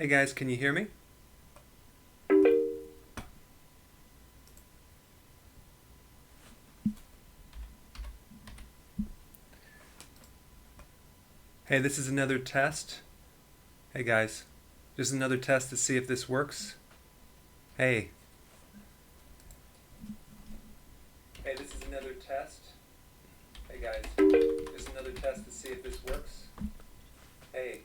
Hey guys, can you hear me? Hey, this is another test. Hey guys, just another test to see if this works. Hey. Hey, this is another test. Hey guys, just another test to see if this works. Hey.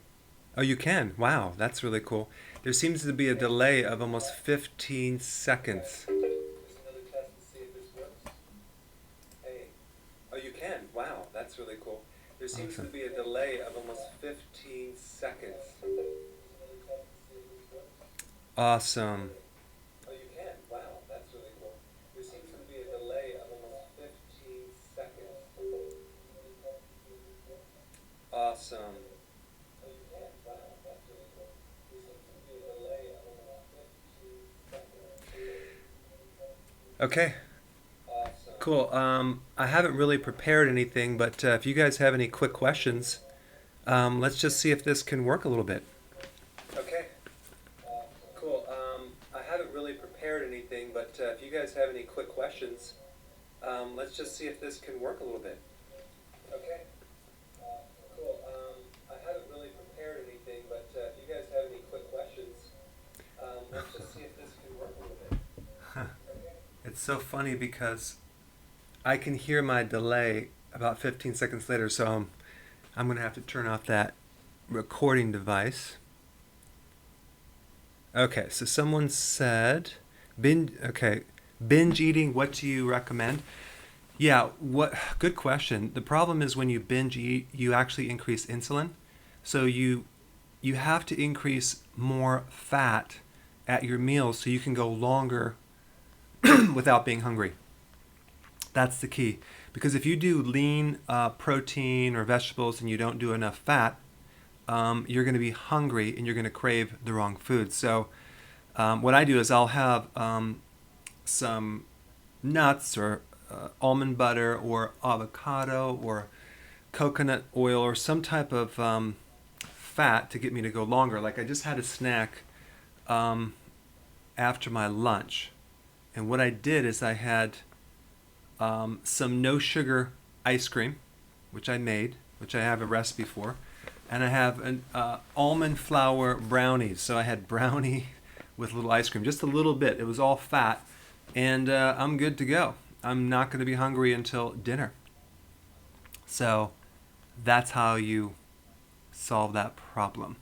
Oh, you can? Wow, that's really cool. There seems to be a delay of almost 15 seconds. Just another test to see if this works. Hey. Oh, you can? Wow, that's really cool. There seems to be a delay of almost 15 seconds. Awesome. Oh, you can? Wow, that's really cool. There seems to be a delay of almost 15 seconds. Awesome. Oh, you can? Wow, that's really cool. There seems to be a delay of almost 15 seconds. Okay. Cool. I haven't really prepared anything, but if you guys have any quick questions, let's just see if this can work a little bit. Okay. Cool. I haven't really prepared anything, but if you guys have any quick questions, let's just see if this can work a little bit. Okay. Cool. I haven't really prepared anything, but if you guys have any quick questions, let's just see if this can work a little bit. Huh. It's so funny because I can hear my delay about 15 seconds later, so I'm going to have to turn off that recording device. Okay, so someone said, binge eating, what do you recommend? Yeah, good question. The problem is when you binge eat, you actually increase insulin. So you have to increase more fat at your meals so you can go longer without being hungry. That's the key. Because if you do lean protein or vegetables and you don't do enough fat, you're going to be hungry and you're going to crave the wrong food. So what I do is I'll have some nuts or almond butter or avocado or coconut oil or some type of fat to get me to go longer. Like I just had a snack after my lunch. And what I did is I had some no sugar ice cream, which I made, which I have a recipe for, and I have an almond flour brownies. So I had brownie with a little ice cream, just a little bit. It was all fat, and I'm good to go. I'm not going to be hungry until dinner. So that's how you solve that problem.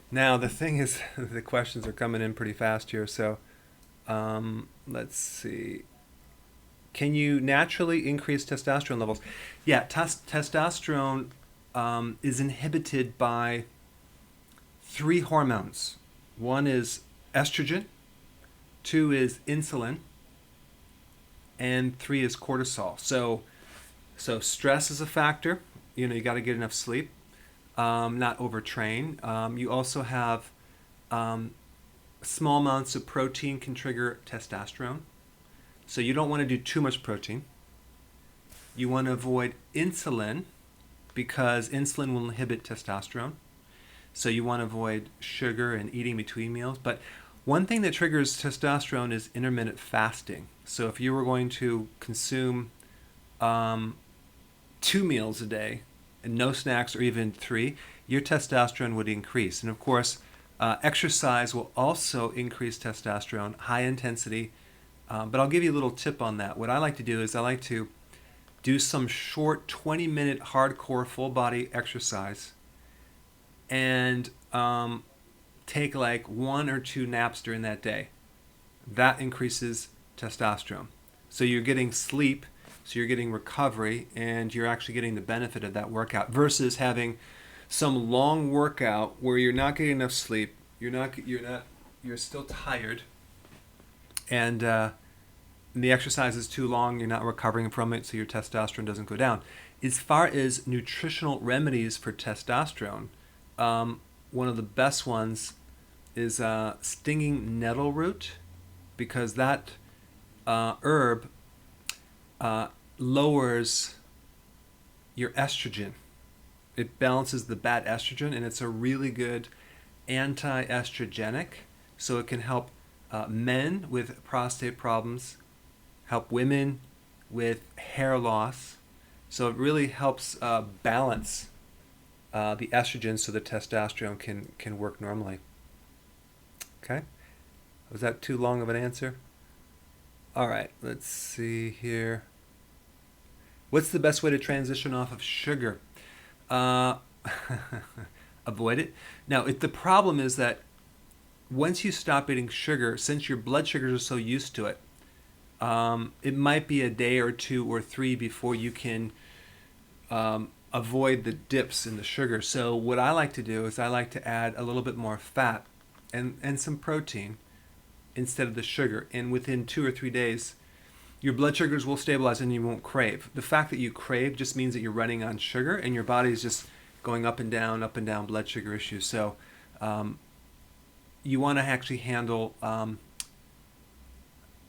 Now the thing is, the questions are coming in pretty fast here. So let's see. Can you naturally increase testosterone levels? Yeah, testosterone is inhibited by 3 hormones. One is estrogen, 2 is insulin, and 3 is cortisol. So stress is a factor. You got to get enough sleep, not overtrain. You also have small amounts of protein can trigger testosterone. So you don't want to do too much protein. You want to avoid insulin because insulin will inhibit testosterone. So you want to avoid sugar and eating between meals. But one thing that triggers testosterone is intermittent fasting. So if you were going to consume 2 meals a day and no snacks or even 3, your testosterone would increase. And of course, exercise will also increase testosterone, high intensity. But I'll give you a little tip on that. What I like to do is I like to do some short 20-minute hardcore full body exercise and take like 1 or 2 naps during that day. That increases testosterone. So you're getting sleep, so you're getting recovery, and you're actually getting the benefit of that workout versus having some long workout where you're not getting enough sleep, you're still tired, and the exercise is too long, you're not recovering from it, so your testosterone doesn't go down. As far as nutritional remedies for testosterone, one of the best ones is stinging nettle root, because that herb lowers your estrogen. It balances the bad estrogen, and it's a really good anti-estrogenic, so it can help men with prostate problems, help women with hair loss. So it really helps balance the estrogen so the testosterone can work normally. Okay? Was that too long of an answer? All right, let's see here. What's the best way to transition off of sugar? Avoid it. Now, the problem is that once you stop eating sugar, since your blood sugars are so used to it, it might be a day or two or three before you can avoid the dips in the sugar. So what I like to do is I like to add a little bit more fat and some protein instead of the sugar. And within 2 or 3 days, your blood sugars will stabilize and you won't crave. The fact that you crave just means that you're running on sugar and your body is just going up and down blood sugar issues. So you want to actually handle,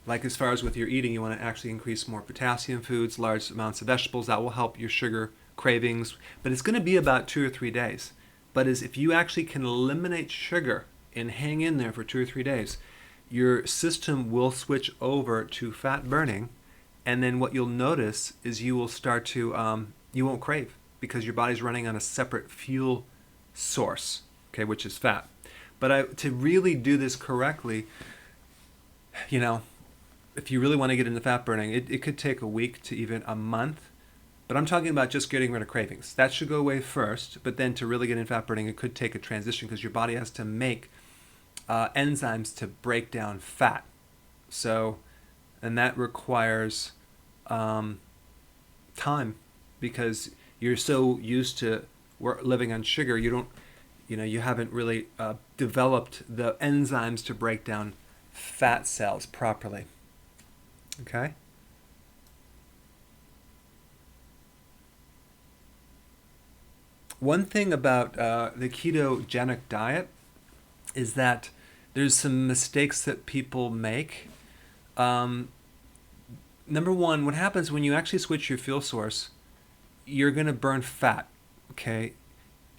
like as far as with your eating, you want to actually increase more potassium foods, large amounts of vegetables. That will help your sugar cravings. But it's going to be about 2 or 3 days. But if you actually can eliminate sugar and hang in there for 2 or 3 days, your system will switch over to fat burning. And then what you'll notice is you will start to, you won't crave because your body's running on a separate fuel source, okay, which is fat. But to really do this correctly, if you really want to get into fat burning, it could take a week to even a month. But I'm talking about just getting rid of cravings. That should go away first, but then to really get in fat burning, it could take a transition because your body has to make enzymes to break down fat. So, and that requires time because you're so used to living on sugar, you haven't really developed the enzymes to break down fat cells properly. Okay? One thing about the ketogenic diet is that there's some mistakes that people make. Number one, what happens when you actually switch your fuel source, you're going to burn fat, okay?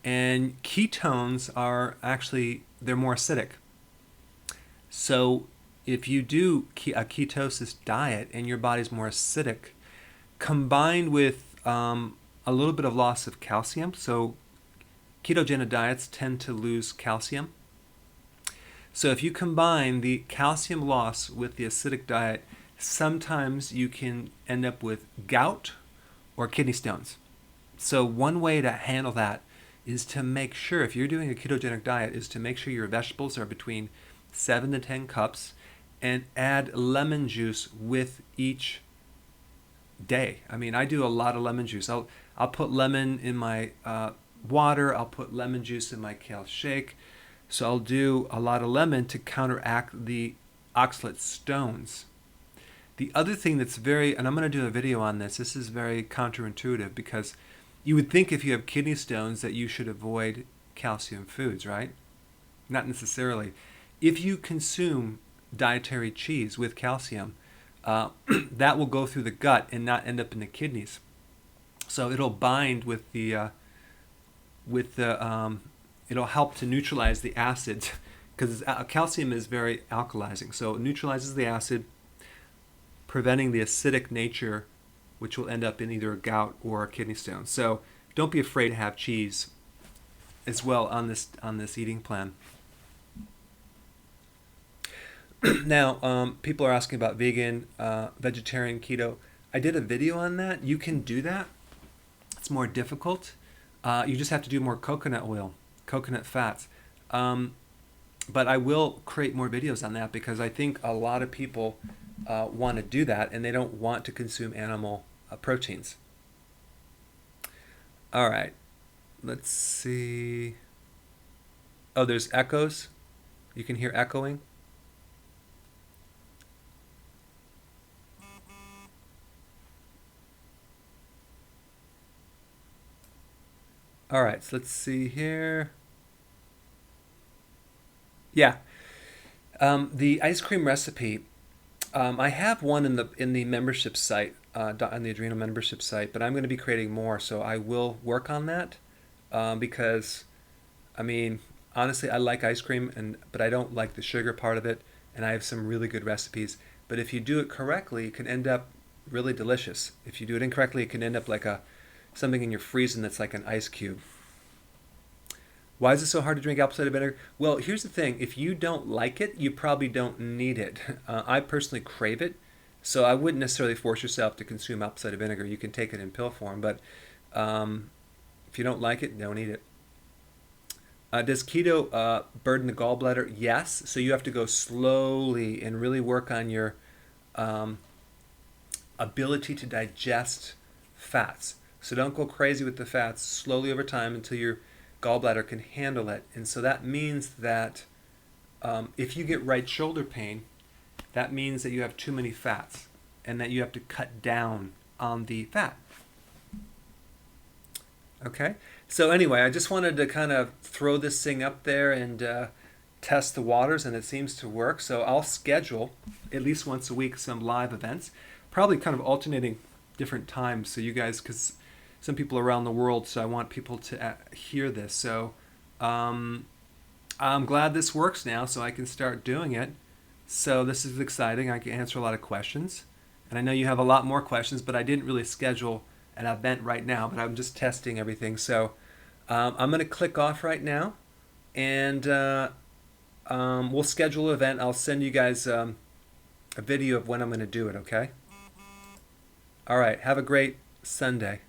And ketones are actually, they're more acidic. So if you do a ketosis diet and your body's more acidic, combined with a little bit of loss of calcium, so ketogenic diets tend to lose calcium. So if you combine the calcium loss with the acidic diet, sometimes you can end up with gout or kidney stones. So one way to handle that is to make sure, if you're doing a ketogenic diet, is to make sure your vegetables are between 7 to 10 cups and add lemon juice with each day. I mean, I do a lot of lemon juice. I'll put lemon in my water. I'll put lemon juice in my kale shake. So I'll do a lot of lemon to counteract the oxalate stones. The other thing that's and I'm going to do a video on this. This is very counterintuitive because you would think if you have kidney stones that you should avoid calcium foods, right? Not necessarily. If you consume dietary cheese with calcium, that will go through the gut and not end up in the kidneys. So it'll bind with the it'll help to neutralize the acids because calcium is very alkalizing. So it neutralizes the acid, preventing the acidic nature, which will end up in either a gout or a kidney stone. So don't be afraid to have cheese as well on this eating plan. Now, people are asking about vegan, vegetarian, keto. I did a video on that. You can do that. It's more difficult. You just have to do more coconut oil, coconut fats. But I will create more videos on that because I think a lot of people want to do that and they don't want to consume animal proteins. All right. Let's see. Oh, there's echoes. You can hear echoing. All right, so let's see here. Yeah, the ice cream recipe. I have one in the membership site, on the Adrenal membership site, but I'm going to be creating more, so I will work on that because, I mean, honestly, I like ice cream, but I don't like the sugar part of it, and I have some really good recipes. But if you do it correctly, it can end up really delicious. If you do it incorrectly, it can end up like something in your freezing that's like an ice cube. Why is it so hard to drink apple cider vinegar? Well, here's the thing. If you don't like it, you probably don't need it. I personally crave it, so I wouldn't necessarily force yourself to consume apple cider vinegar. You can take it in pill form, but if you don't like it, don't eat it. Does keto burden the gallbladder? Yes. So you have to go slowly and really work on your um, ability to digest fats. So don't go crazy with the fats. Slowly over time until your gallbladder can handle it. And so that means that if you get right shoulder pain, that means that you have too many fats and that you have to cut down on the fat. Okay? So anyway, I just wanted to kind of throw this thing up there and test the waters, and it seems to work. So I'll schedule at least once a week some live events, probably kind of alternating different times. So you guys, because some people around the world, so I want people to hear this. So I'm glad this works now, so I can start doing it. So this is exciting. I can answer a lot of questions. And I know you have a lot more questions, but I didn't really schedule an event right now, but I'm just testing everything. So I'm going to click off right now, and we'll schedule an event. I'll send you guys a video of when I'm going to do it, okay? All right. Have a great Sunday.